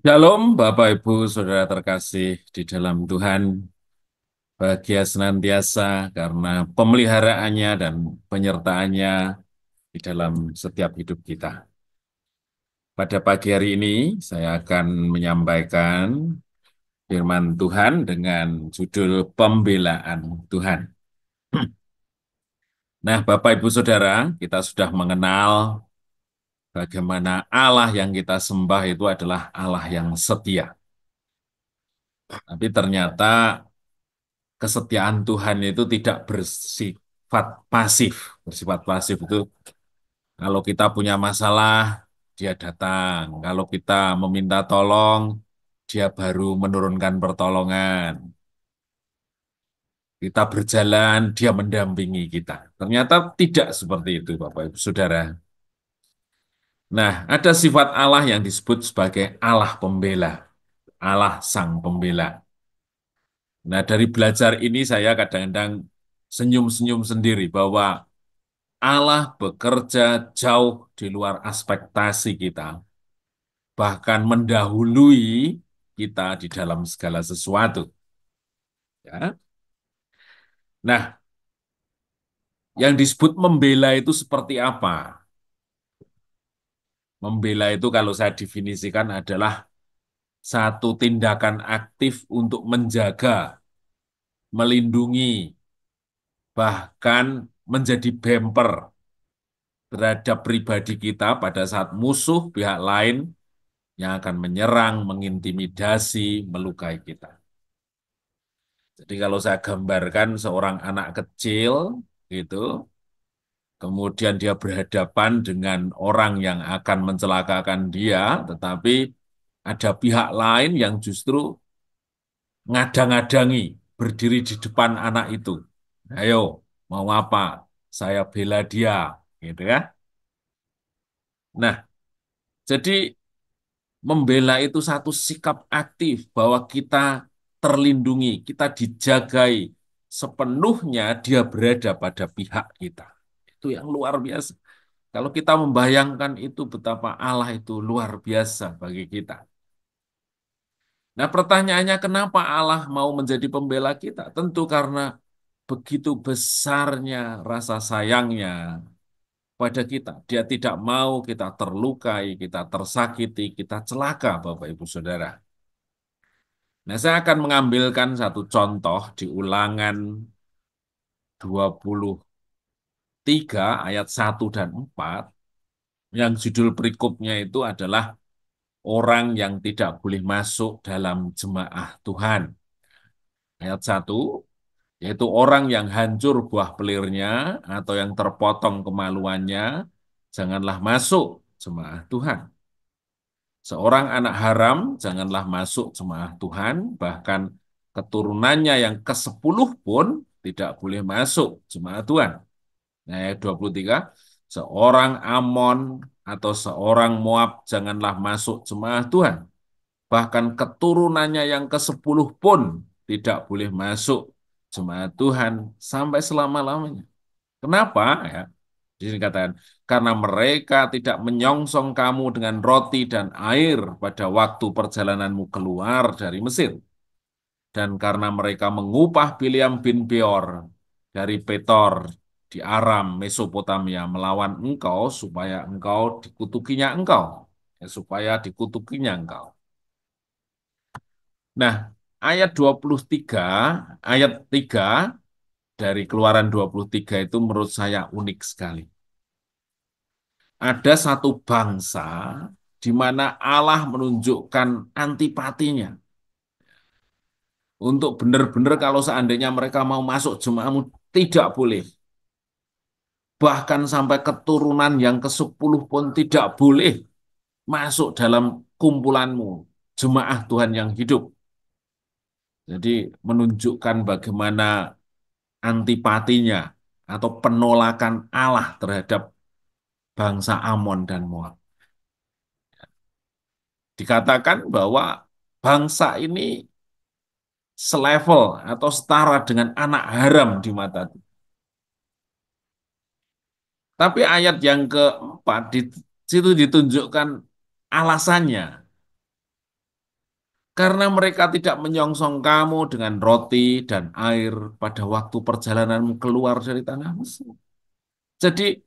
Shalom, Bapak Ibu, Saudara terkasih di dalam Tuhan, bahagia senantiasa karena pemeliharaannya dan penyertaannya di dalam setiap hidup kita. Pada pagi hari ini, saya akan menyampaikan firman Tuhan dengan judul Pembelaan Tuhan. Nah, Bapak Ibu Saudara, kita sudah mengenal bagaimana Allah yang kita sembah itu adalah Allah yang setia. Tapi ternyata kesetiaan Tuhan itu tidak bersifat pasif. Bersifat pasif itu kalau kita punya masalah, dia datang. Kalau kita meminta tolong, dia baru menurunkan pertolongan. Kita berjalan, dia mendampingi kita. Ternyata tidak seperti itu, Bapak Ibu Saudara. Nah, ada sifat Allah yang disebut sebagai Allah pembela, Allah sang pembela. Nah, dari belajar ini saya kadang-kadang senyum-senyum sendiri bahwa Allah bekerja jauh di luar ekspektasi kita, bahkan mendahului kita di dalam segala sesuatu. Ya. Nah, yang disebut membela itu seperti apa? Membela itu kalau saya definisikan adalah satu tindakan aktif untuk menjaga, melindungi, bahkan menjadi bemper terhadap pribadi kita pada saat musuh pihak lain yang akan menyerang, mengintimidasi, melukai kita. Jadi kalau saya gambarkan seorang anak kecil gitu, kemudian dia berhadapan dengan orang yang akan mencelakakan dia, tetapi ada pihak lain yang justru ngadang-ngadangi, berdiri di depan anak itu. Ayo, mau apa? Saya bela dia, gitu ya. Nah, jadi membela itu satu sikap aktif bahwa kita terlindungi, kita dijagai sepenuhnya dia berada pada pihak kita. Itu yang luar biasa. Kalau kita membayangkan itu betapa Allah itu luar biasa bagi kita. Nah, pertanyaannya kenapa Allah mau menjadi pembela kita? Tentu karena begitu besarnya rasa sayangnya pada kita. Dia tidak mau kita terlukai, kita tersakiti, kita celaka, Bapak Ibu Saudara. Nah, saya akan mengambilkan satu contoh di Ulangan 23 ayat 1 dan 4 yang judul perikopnya itu adalah orang yang tidak boleh masuk dalam jemaah Tuhan. Ayat 1 yaitu orang yang hancur buah pelirnya atau yang terpotong kemaluannya, janganlah masuk jemaah Tuhan. Seorang anak haram janganlah masuk jemaah Tuhan, bahkan keturunannya yang ke-10 pun tidak boleh masuk jemaah Tuhan. Nah, ayat 23, seorang Amon atau seorang Moab janganlah masuk jemaah Tuhan. Bahkan keturunannya yang ke-10 pun tidak boleh masuk jemaat Tuhan sampai selama-lamanya. Kenapa? Ya, di sini katakan, karena mereka tidak menyongsong kamu dengan roti dan air pada waktu perjalananmu keluar dari Mesir. Dan karena mereka mengupah Bileam bin Beor dari Petor di Aram, Mesopotamia, melawan engkau supaya engkau dikutukinya engkau. Ya, supaya dikutukinya engkau. Nah, ayat 23, ayat 3 dari Keluaran 23 itu menurut saya unik sekali. Ada satu bangsa di mana Allah menunjukkan antipatinya untuk benar-benar kalau seandainya mereka mau masuk jemaahmu tidak boleh. Bahkan sampai keturunan yang ke-10 pun tidak boleh masuk dalam kumpulanmu, jemaah Tuhan yang hidup. Jadi menunjukkan bagaimana antipatinya atau penolakan Allah terhadap bangsa Amon dan Moab. Dikatakan bahwa bangsa ini selevel atau setara dengan anak haram di mata Tuhan. Tapi ayat yang keempat di situ ditunjukkan alasannya. Karena mereka tidak menyongsong kamu dengan roti dan air pada waktu perjalananmu keluar dari tanah Mesir. Jadi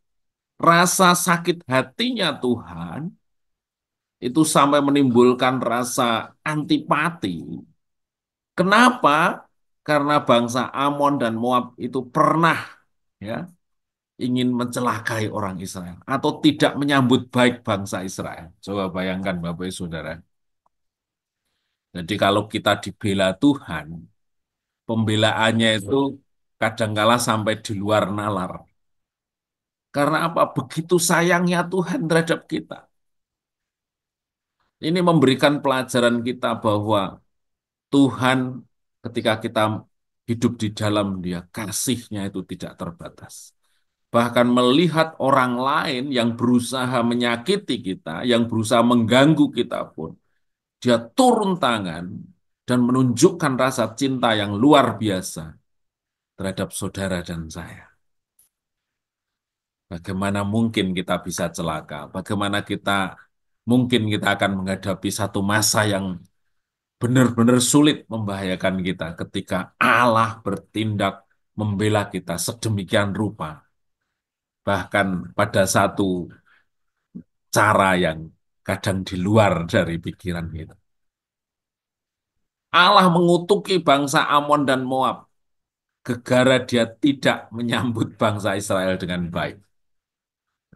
rasa sakit hatinya Tuhan itu sampai menimbulkan rasa antipati. Kenapa? Karena bangsa Amon dan Moab itu pernah ya ingin mencelakai orang Israel atau tidak menyambut baik bangsa Israel. Coba bayangkan Bapak Ibu Saudara. Jadi kalau kita dibela Tuhan, pembelaannya itu kadangkala sampai di luar nalar. Karena apa? Begitu sayangnya Tuhan terhadap kita. Ini memberikan pelajaran kita bahwa Tuhan ketika kita hidup di dalam Dia, kasihnya itu tidak terbatas. Bahkan melihat orang lain yang berusaha menyakiti kita, yang berusaha mengganggu kita pun, Dia turun tangan dan menunjukkan rasa cinta yang luar biasa terhadap saudara dan saya. Bagaimana mungkin kita bisa celaka? Bagaimana mungkin kita akan menghadapi satu masa yang benar-benar sulit membahayakan kita ketika Allah bertindak membela kita sedemikian rupa. Bahkan pada satu cara yang kadang di luar dari pikiran kita. Allah mengutuki bangsa Amon dan Moab, gegara dia tidak menyambut bangsa Israel dengan baik.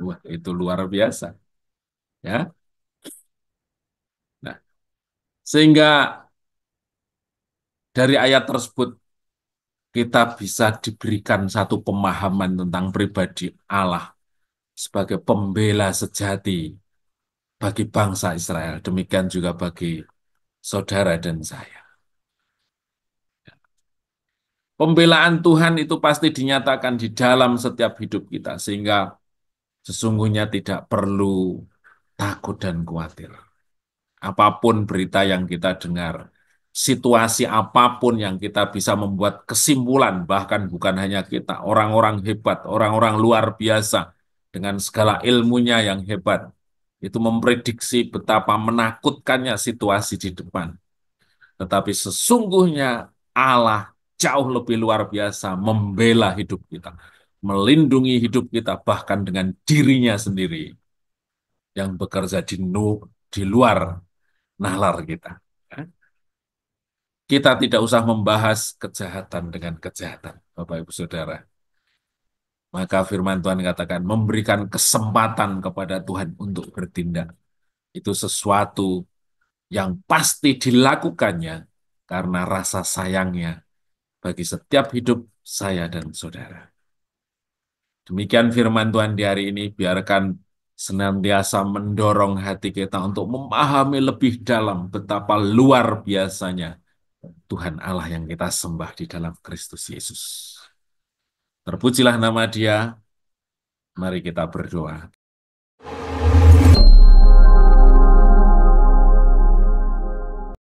Wah, itu luar biasa, ya. Nah, sehingga dari ayat tersebut kita bisa diberikan satu pemahaman tentang pribadi Allah sebagai pembela sejati bagi bangsa Israel. Demikian juga bagi saudara dan saya. Pembelaan Tuhan itu pasti dinyatakan di dalam setiap hidup kita, sehingga sesungguhnya tidak perlu takut dan khawatir. Apapun berita yang kita dengar, situasi apapun yang kita bisa membuat kesimpulan, bahkan bukan hanya kita, orang-orang hebat, orang-orang luar biasa, dengan segala ilmunya yang hebat, itu memprediksi betapa menakutkannya situasi di depan. Tetapi sesungguhnya Allah jauh lebih luar biasa membela hidup kita, melindungi hidup kita bahkan dengan dirinya sendiri yang bekerja di luar nalar kita. Ya. Kita tidak usah membahas kejahatan dengan kejahatan, Bapak Ibu Saudara. Maka firman Tuhan katakan memberikan kesempatan kepada Tuhan untuk bertindak. Itu sesuatu yang pasti dilakukannya karena rasa sayangnya bagi setiap hidup saya dan saudara. Demikian firman Tuhan di hari ini, biarkan senantiasa mendorong hati kita untuk memahami lebih dalam betapa luar biasanya Tuhan Allah yang kita sembah di dalam Kristus Yesus. Terpujilah nama Dia, mari kita berdoa.